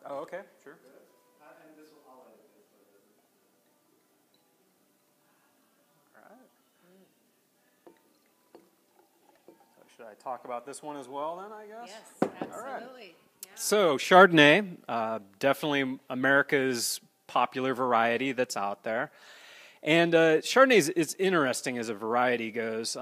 Oh, okay, sure. And this will highlight it. All right. So should I talk about this one as well then, I guess? Yes, absolutely. All right. Yeah. So Chardonnay, definitely America's popular variety that's out there. And Chardonnay is interesting as a variety goes.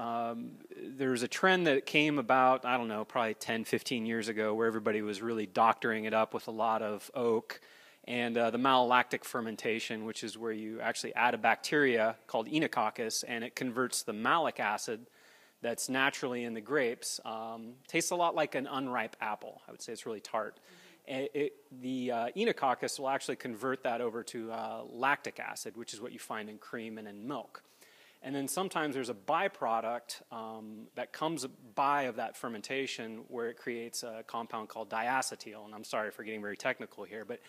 There's a trend that came about, I don't know, probably 10, 15 years ago where everybody was really doctoring it up with a lot of oak and the malolactic fermentation, which is where you actually add a bacteria called Enococcus and it converts the malic acid that's naturally in the grapes. Tastes a lot like an unripe apple. I would say it's really tart. The Enococcus will actually convert that over to lactic acid, which is what you find in cream and in milk. And then sometimes there's a byproduct that comes by of that fermentation where it creates a compound called diacetyl. And I'm sorry for getting very technical here, but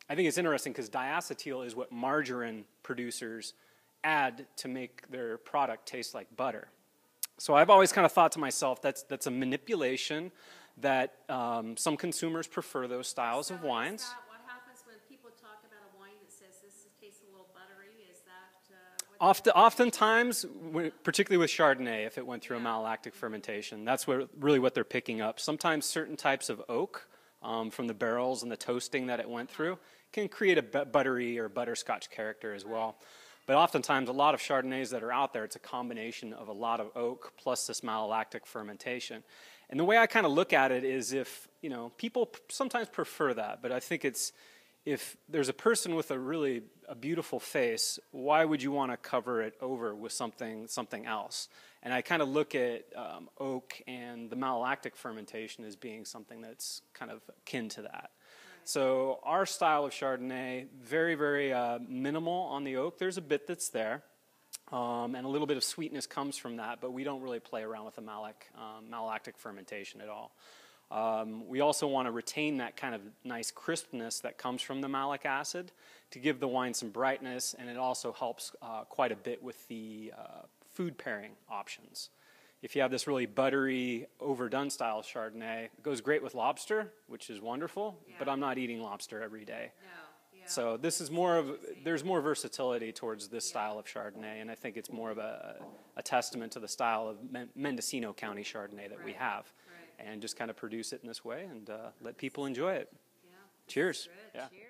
I think it's interesting because diacetyl is what margarine producers add to make their product taste like butter. So I've always kind of thought to myself that's a manipulation that some consumers prefer those styles of wines. Is that what happens when people talk about a wine that says this tastes a little buttery? Is that Oftentimes, particularly with Chardonnay, if it went through a malolactic fermentation, that's really what they're picking up. Sometimes certain types of oak from the barrels and the toasting that it went through can create a buttery or butterscotch character as well. But oftentimes, a lot of Chardonnays that are out there, it's a combination of a lot of oak plus this malolactic fermentation. And the way I kind of look at it is people sometimes prefer that, but I think it's, if there's a person with a beautiful face, why would you want to cover it over with something else? And I kind of look at oak and the malolactic fermentation as being something that's kind of akin to that. Right. So our style of Chardonnay, very, very minimal on the oak. There's a bit that's there. And a little bit of sweetness comes from that, but we don't really play around with the malolactic fermentation at all. We also want to retain that kind of nice crispness that comes from the malic acid to give the wine some brightness, and it also helps quite a bit with the food pairing options. If you have this really buttery, overdone style Chardonnay, it goes great with lobster, which is wonderful, but I'm not eating lobster every day. No. So this is there's more versatility towards this style of Chardonnay, and I think it's more of a testament to the style of Mendocino County Chardonnay that we have, and just kind of produce it in this way and let people enjoy it. Yeah. Cheers. Yeah. Cheers.